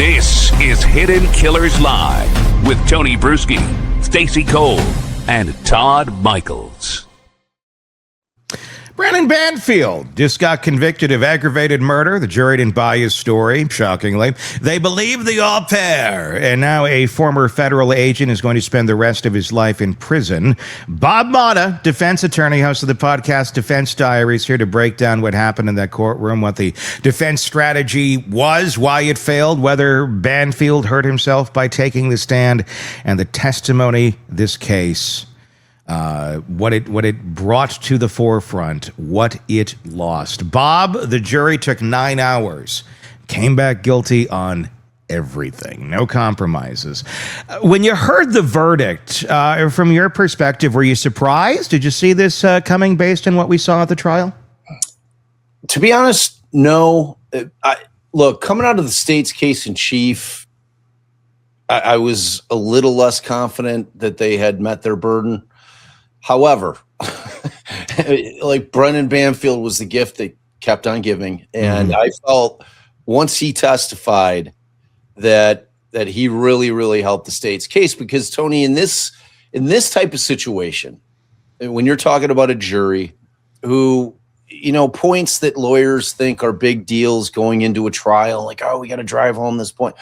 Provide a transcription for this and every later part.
This is Hidden Killers Live with Tony Bruschi, Stacey Cole, and Todd Michaels. Brandon Banfield just got convicted of aggravated murder. The jury didn't buy his story, shockingly. They believe the au pair. And now a former federal agent is going to spend the rest of his life in prison. Bob Motta, defense attorney, host of the podcast Defense Diaries, here to break down what happened in that courtroom, what the defense strategy was, why it failed, whether Banfield hurt himself by taking the stand, and the testimony this case. What it brought to the forefront, what it lost. Bob, the jury took 9 hours, came back guilty on everything, no compromises. When you heard the verdict, from your perspective, were you surprised? Did you see this coming based on what we saw at the trial? To be honest, no. Look, coming out of the state's case in chief, I was a little less confident that they had met their burden. However, like Brendan Banfield was the gift they kept on giving. And I felt once he testified that he really, really helped the state's case, because Tony, in this type of situation, when you're talking about a jury who, points that lawyers think are big deals going into a trial, like, oh, we got to drive home this point.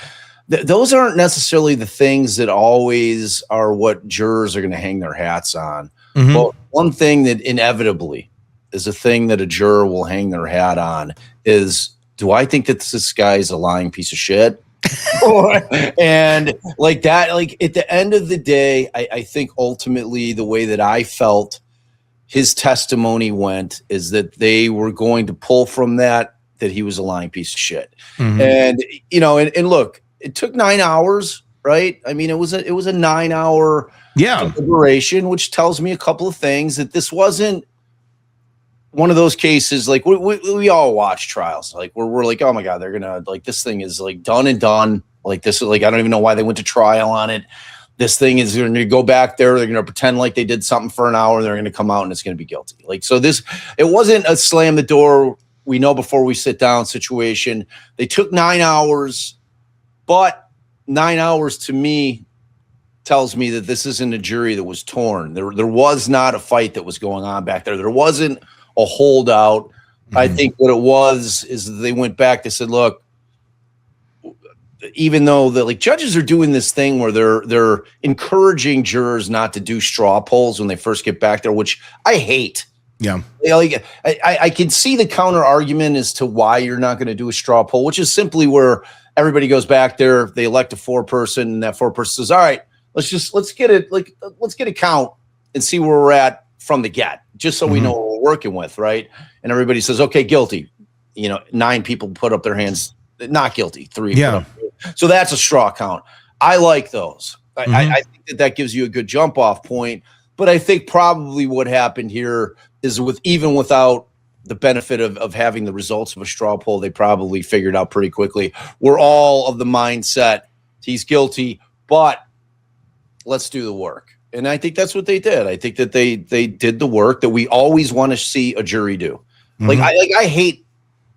Those aren't necessarily the things that always are what jurors are going to hang their hats on. Well, one thing that inevitably is a thing that a juror will hang their hat on is, do I think that this guy's a lying piece of shit? And like that, like at the end of the day, I think ultimately the way that I felt his testimony went is that they were going to pull from that he was a lying piece of shit. And, and look, it took 9 hours, right? I mean, it was a 9 hour deliberation, which tells me a couple of things, that this wasn't one of those cases like we all watch trials, like where we're like, oh my God, they're gonna, like, this thing is like done and done. Like, this is like, I don't even know why they went to trial on it. This thing is going to go back there. They're going to pretend like they did something for an hour. They're going to come out and it's going to be guilty. Like, so it wasn't a slam the door, we know before we sit down situation. They took 9 hours, but 9 hours to me tells me that this isn't a jury that was torn. There was not a fight that was going on back there. There wasn't a holdout. I think what it was is that they went back. They said, look, even though the judges are doing this thing where they're encouraging jurors not to do straw polls when they first get back there, which I hate. Yeah. I can see the counter argument as to why you're not going to do a straw poll, which is simply where everybody goes back there, they elect a 4-person, and that 4-person says, all right, let's get a count and see where we're at from the get, just so we know what we're working with, right? And everybody says, okay, guilty. 9 people put up their hands, not guilty. 3. Yeah. So that's a straw count. I like those. I think that gives you a good jump off point. But I think probably what happened here is even without the benefit of having the results of a straw poll, they probably figured out pretty quickly. We're all of the mindset he's guilty, but let's do the work. And I think that's what they did. I think that they did the work that we always want to see a jury do. I hate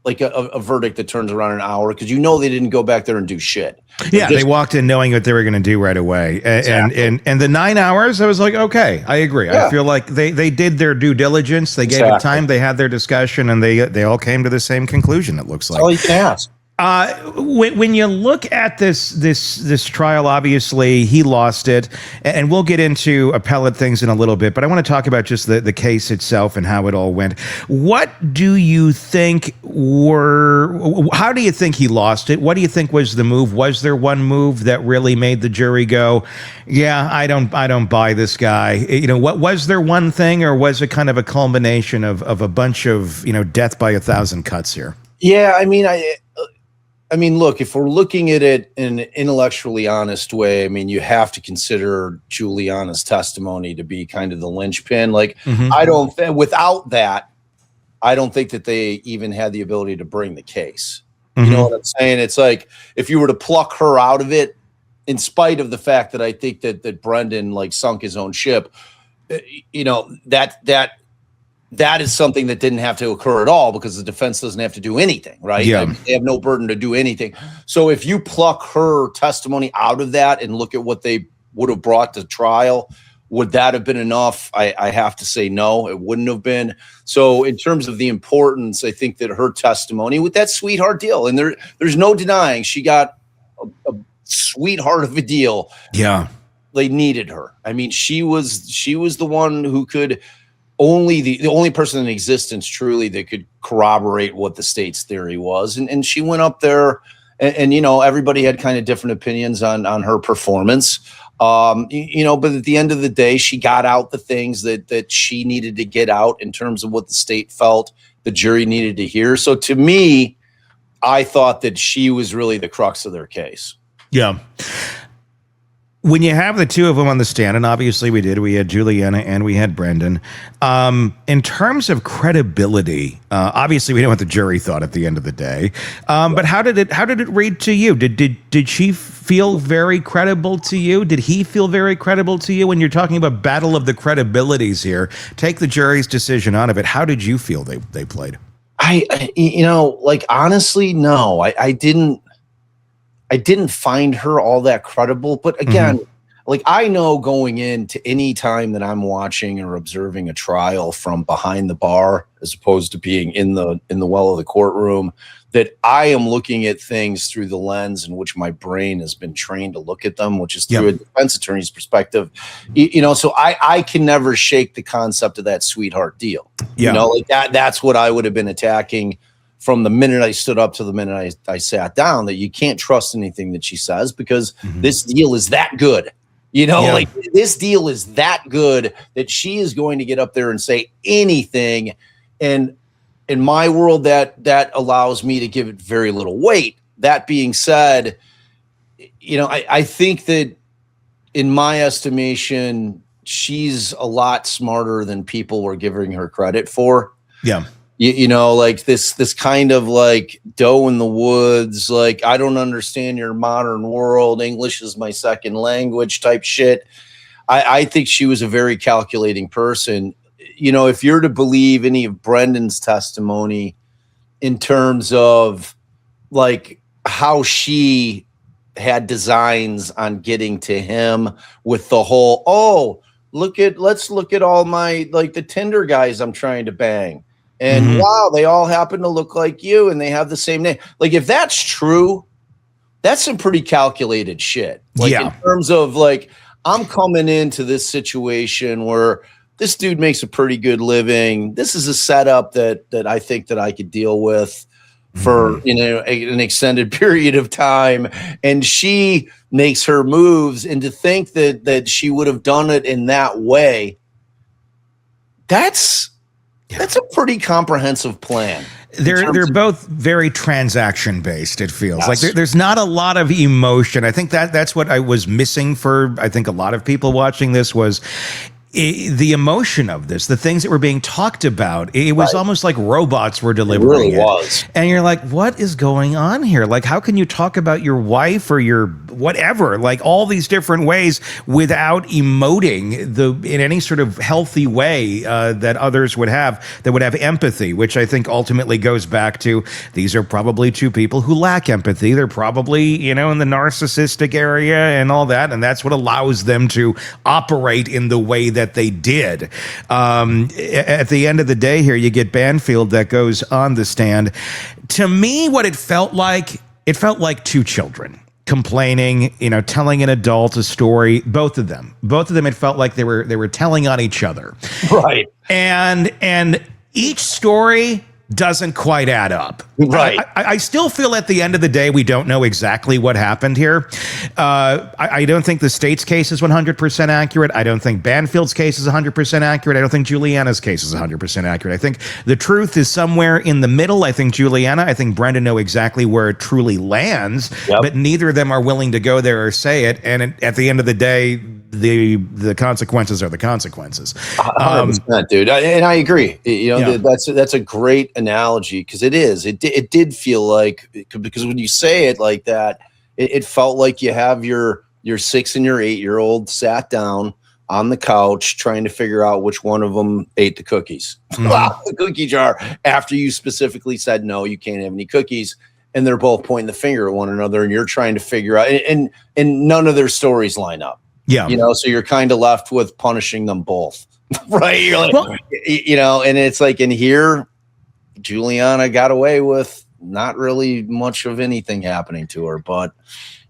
a verdict that turns around in an hour, because they didn't go back there and do shit. They walked in knowing what they were going to do right away. Exactly. And the 9 hours, I was like, okay, I agree. Yeah. I feel like they did their due diligence. They gave it time. They had their discussion, and they all came to the same conclusion, it looks like. That's all you can ask. When you look at this trial, obviously he lost it, and we'll get into appellate things in a little bit, but I want to talk about just the case itself and how it all went. What do you think how do you think he lost it? What do you think was the move? Was there one move that really made the jury go, yeah, I don't buy this guy? What was there one thing, or was it kind of a culmination of a bunch of, death by 1,000 cuts here? Yeah, I mean, look, if we're looking at it in an intellectually honest way, I mean, you have to consider Juliana's testimony to be kind of the linchpin. Without that, I don't think that they even had the ability to bring the case. You know what I'm saying? It's like, if you were to pluck her out of it, in spite of the fact that I think that Brendan sunk his own ship, that that is something that didn't have to occur at all because the defense doesn't have to do anything, right? Yeah. They have no burden to do anything. So if you pluck her testimony out of that and look at what they would have brought to trial, would that have been enough? I have to say no, it wouldn't have been. So in terms of the importance, I think that her testimony with that sweetheart deal, and there's no denying she got a sweetheart of a deal. Yeah. They needed her. I mean, she was the one who could the only person in existence truly that could corroborate what the state's theory was. And she went up there and everybody had kind of different opinions on her performance. But at the end of the day, she got out the things that she needed to get out in terms of what the state felt the jury needed to hear. So to me, I thought that she was really the crux of their case. Yeah. When you have the two of them on the stand, and obviously we had Juliana and we had Brendan, in terms of credibility, obviously we know what the jury thought at the end of the day. But how did it read to you? Did she feel very credible to you? Did he feel very credible to you? When you're talking about battle of the credibilities here, take the jury's decision out of it. How did you feel they played? Honestly, no, I didn't find her all that credible. But again, I know going into any time that I'm watching or observing a trial from behind the bar, as opposed to being in the well of the courtroom, that I am looking at things through the lens in which my brain has been trained to look at them, which is through a defense attorney's perspective. So I can never shake the concept of that sweetheart deal. Yeah. That's what I would have been attacking from the minute I stood up to the minute I sat down, that you can't trust anything that she says because this deal is that good. This deal is that good that she is going to get up there and say anything. And in my world, that allows me to give it very little weight. That being said, I think that in my estimation, she's a lot smarter than people were giving her credit for. Yeah. This kind of doe in the woods, I don't understand your modern world. English is my second language type shit. I think she was a very calculating person. If you're to believe any of Brendan's testimony in terms of how she had designs on getting to him with the whole, let's look at all my, the Tinder guys I'm trying to bang. And wow, they all happen to look like you and they have the same name. If that's true, that's some pretty calculated shit. In terms of I'm coming into this situation where this dude makes a pretty good living. This is a setup that I think that I could deal with for an extended period of time. And she makes her moves, and to think that she would have done it in that way, that's a pretty comprehensive plan. They're both very transaction based. It feels like there's not a lot of emotion. I think that's what I was missing for I think a lot of people watching this was the emotion of this, the things that were being talked about. It was almost like robots were delivering it. Really was. And you're like, what is going on here? How can you talk about your wife or your whatever, all these different ways without emoting in any sort of healthy way that others would have, that would have empathy, which I think ultimately goes back to these are probably two people who lack empathy. They're probably, in the narcissistic area and all that. And that's what allows them to operate in the way that they did. At the end of the day here, you get Banfield that goes on the stand. To me, what it felt like two children complaining, telling an adult a story. Both of them, it felt like they were telling on each other. Right. And each story doesn't quite add up. Right. I still feel at the end of the day, we don't know exactly what happened here. I don't think the state's case is 100% accurate. I don't think Banfield's case is 100% accurate. I don't think Juliana's case is 100% accurate. I think the truth is somewhere in the middle. I think Brendan know exactly where it truly lands, but neither of them are willing to go there or say it. And at the end of the day, the consequences are the consequences. 100%, dude. And I agree. That's a great analogy because it did feel like, because when you say it like that, it felt like you have your 6 and your 8-year-old sat down on the couch trying to figure out which one of them ate the cookies out the cookie jar after you specifically said, no, you can't have any cookies. And they're both pointing the finger at one another, and you're trying to figure out, and none of their stories line up. Yeah. So you're kind of left with punishing them both. Right. You're like, and it's like, in here, Juliana got away with not really much of anything happening to her, but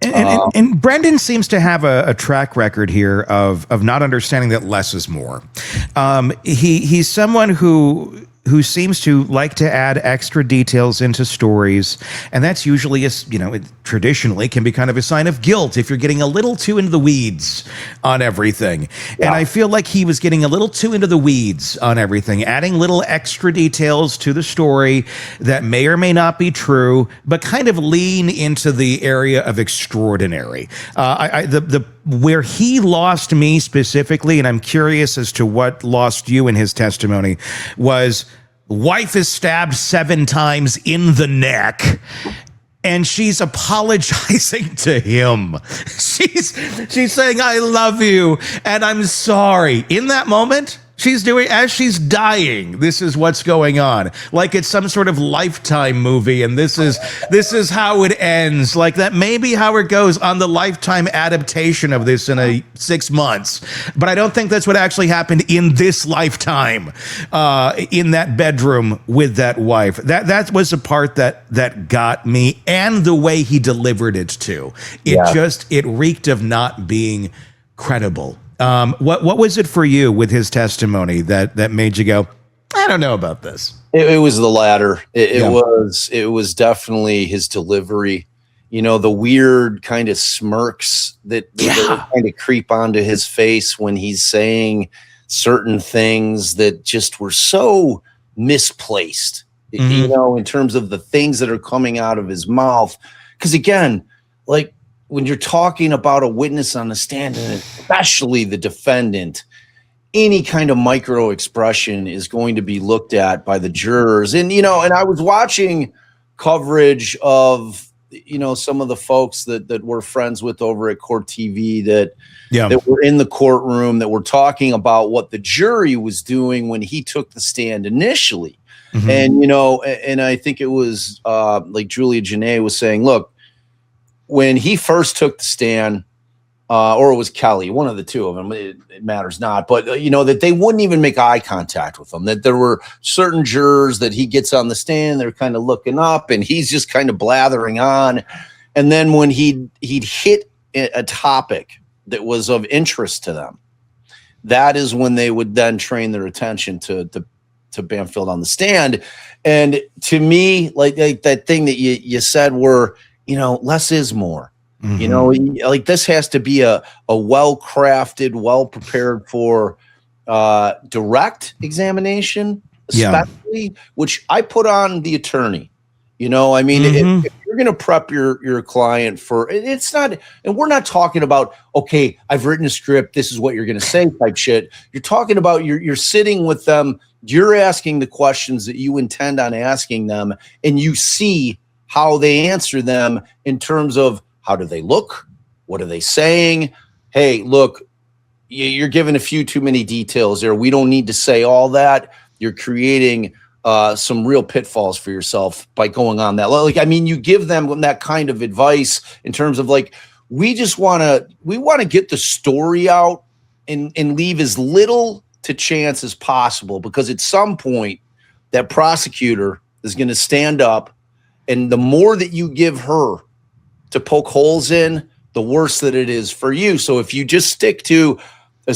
and Brendan seems to have a track record here of not understanding that less is more. He's someone who seems to like to add extra details into stories, and that's usually it traditionally can be kind of a sign of guilt if you're getting a little too into the weeds on everything. Yeah. And I feel like he was getting a little too into the weeds on everything, adding little extra details to the story that may or may not be true, but kind of lean into the area of extraordinary. Where he lost me specifically, and I'm curious as to what lost you in his testimony, was wife is stabbed 7 times in the neck, and she's apologizing to him. She's saying, I love you, and I'm sorry. In that moment, she's doing, as she's dying, this is what's going on. Like it's some sort of Lifetime movie, and this is how it ends. Like that may be how it goes on the Lifetime adaptation of this in 6 months. But I don't think that's what actually happened in this lifetime, in that bedroom with that wife. That was the part that got me, and the way he delivered it too. It reeked of not being credible. What was it for you with his testimony that made you go, I don't know about this? It was the latter. It was definitely his delivery. The weird kind of smirks that kind of creep onto his face when he's saying certain things that just were so misplaced, in terms of the things that are coming out of his mouth. Because again, like, when you're talking about a witness on the stand, and especially the defendant, any kind of micro expression is going to be looked at by the jurors. And, and I was watching coverage of, some of the folks that we're friends with over at Court TV that were in the courtroom, that were talking about what the jury was doing when he took the stand initially. Mm-hmm. And, and I think it was like Juliana was saying, look, when he first took the stand, or it was Kelly, one of the two of them, it matters not, but, that they wouldn't even make eye contact with him, that there were certain jurors that he gets on the stand, they're kind of looking up, and he's just kind of blathering on. And then when he'd hit a topic that was of interest to them, that is when they would then train their attention to Banfield on the stand. And to me, like that thing that you said were, less is more. Mm-hmm. Like this has to be a well-crafted, well-prepared for direct examination, especially, which I put on the attorney. Mm-hmm. if you're going to prep your client for, it's not, and we're not talking about, okay, I've written a script, this is what you're going to say type shit. You're talking about you're sitting with them, you're asking the questions that you intend on asking them, and you see how they answer them in terms of how do they look? What are they saying? Hey, look, you're giving a few too many details there. We don't need to say all that. You're creating some real pitfalls for yourself by going on that. Like, you give them that kind of advice in terms of like, we want to get the story out and leave as little to chance as possible, because at some point that prosecutor is going to stand up, and the more that you give her to poke holes in, the worse that it is for you. So if you just stick to a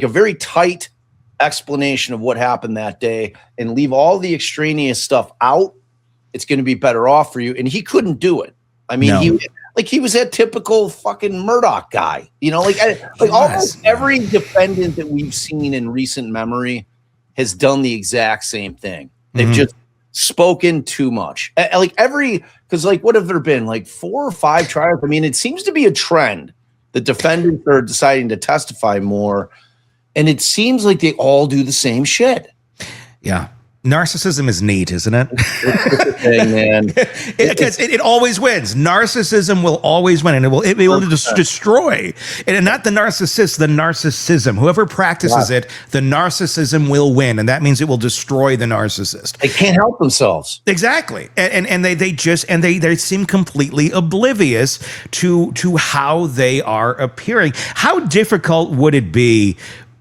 very tight explanation of what happened that day and leave all the extraneous stuff out, it's going to be better off for you. And he couldn't do it. He was that typical fucking Murdoch guy, almost every defendant that we've seen in recent memory has done the exact same thing. They've just spoken too much. Because what have there been, like 4 or 5 trials? It seems to be a trend. The defendants are deciding to testify more, and it seems like they all do the same shit. Yeah. Narcissism is neat, isn't it? It's a thing, man. Because it always wins. Narcissism will always win, and it will destroy. And not the narcissist, the narcissism. Whoever practices it, the narcissism will win, and that means it will destroy the narcissist. They can't help themselves. Exactly, and they seem completely oblivious to how they are appearing. How difficult would it be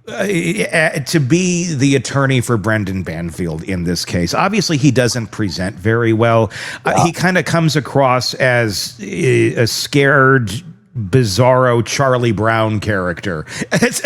to be the attorney for Brendan Banfield in this case? Obviously, he doesn't present very well. He kind of comes across as a scared, bizarro Charlie Brown character.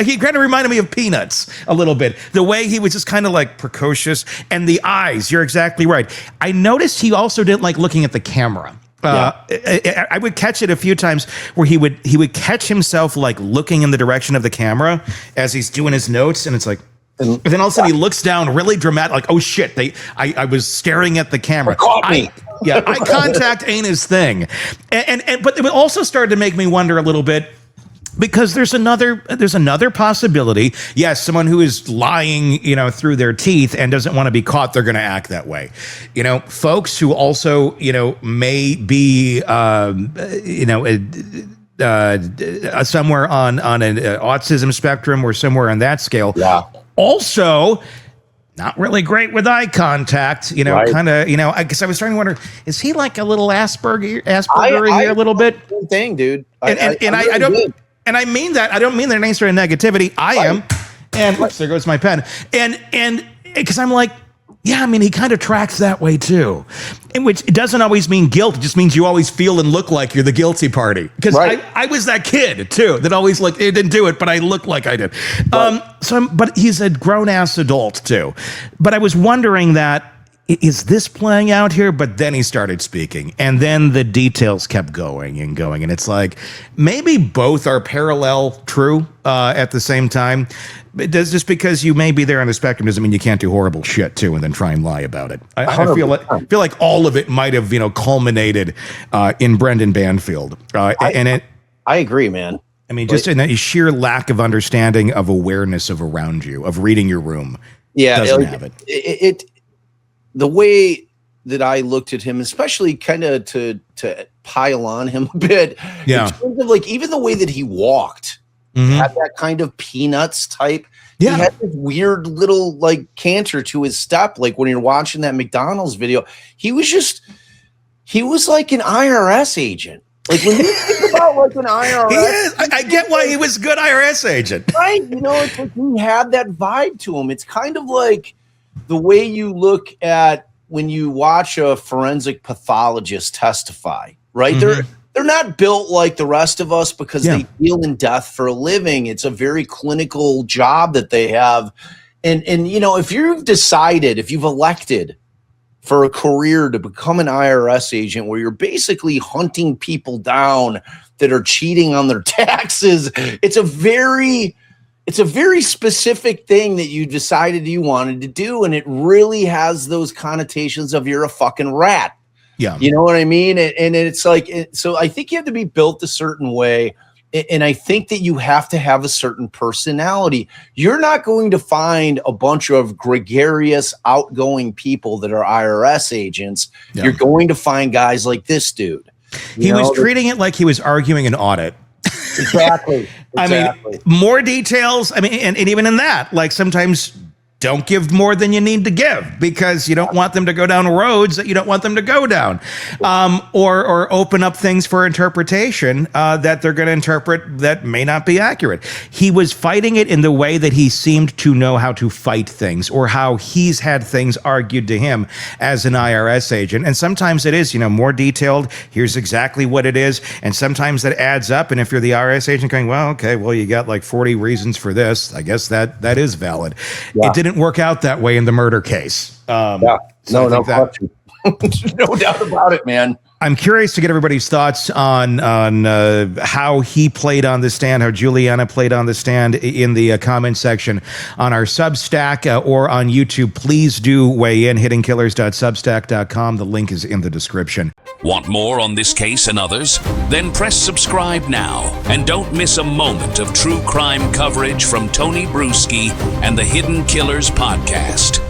He kind of reminded me of Peanuts a little bit. The way he was just kind of like precocious, and the eyes. You're exactly right. I noticed he also didn't like looking at the camera. I would catch it a few times where he would catch himself like looking in the direction of the camera as he's doing his notes, and it's like, and then all of a sudden he looks down really dramatic, like, oh shit, I was staring at the camera. Caught me. Eye contact ain't his thing. But it also started to make me wonder a little bit, because there's another possibility. Yes, someone who is lying, through their teeth and doesn't want to be caught, they're going to act that way. Folks who also, may be, somewhere on an autism spectrum or somewhere on that scale. Yeah. Also, not really great with eye contact, Right. kind of, I guess I was starting to wonder, is he like a little Asperger here a little bit? Thing, dude. I don't. And I mean that. I don't mean that in any sort of negativity. I am. And oops, there goes my pen. And because I'm like, yeah, I mean, he kind of tracks that way too. In which it doesn't always mean guilt. It just means you always feel and look like you're the guilty party. Because I was that kid too that always looked, it didn't do it, but I looked like I did. Right. But he's a grown ass adult too. But I was wondering that, is this playing out here? But then he started speaking, and then the details kept going. And it's like, maybe both are parallel true at the same time. Just because you may be there on the spectrum doesn't mean you can't do horrible shit too and then try and lie about it. I feel like all of it might have, culminated in Brendan Banfield. I agree, man. I mean, just in a sheer lack of understanding of awareness of around you, of reading your room. Yeah, doesn't have it. The way that I looked at him, especially kind of to pile on him a bit, in terms of like even the way that he walked, had that kind of Peanuts type. Yeah. He had this weird little like canter to his step. Like when you're watching that McDonald's video, he was like an IRS agent. Like when you think about like an IRS, he is. I get why he was a good IRS agent, right? It's like he had that vibe to him. It's kind of like the way you look at when you watch a forensic pathologist testify, right? They're not built like the rest of us because they deal in death for a living. It's a very clinical job that they have. And if you've elected for a career to become an IRS agent where you're basically hunting people down that are cheating on their taxes, it's a very specific thing that you decided you wanted to do. And it really has those connotations of you're a fucking rat. Yeah. You know what I mean? And it's like, so I think you have to be built a certain way. And I think that you have to have a certain personality. You're not going to find a bunch of gregarious, outgoing people that are IRS agents. Yeah. You're going to find guys like this dude. He was treating it like he was arguing an audit. Exactly. I mean, more details. I mean, and even in that, like sometimes don't give more than you need to give because you don't want them to go down roads that you don't want them to go down, or open up things for interpretation that they're going to interpret that may not be accurate. He was fighting it in the way that he seemed to know how to fight things, or how he's had things argued to him as an IRS agent. And sometimes it is, more detailed. Here's exactly what it is. And sometimes that adds up. And if you're the IRS agent going, well, okay, well, you got like 40 reasons for this, I guess that is valid. Yeah. It didn't work out that way in the murder case. No question. No doubt about it, man. I'm curious to get everybody's thoughts on how he played on the stand, how Juliana played on the stand in the comment section on our Substack or on YouTube. Please do weigh in, hiddenkillers.substack.com. The link is in the description. Want more on this case and others? Then press subscribe now and don't miss a moment of true crime coverage from Tony Bruschi and the Hidden Killers podcast.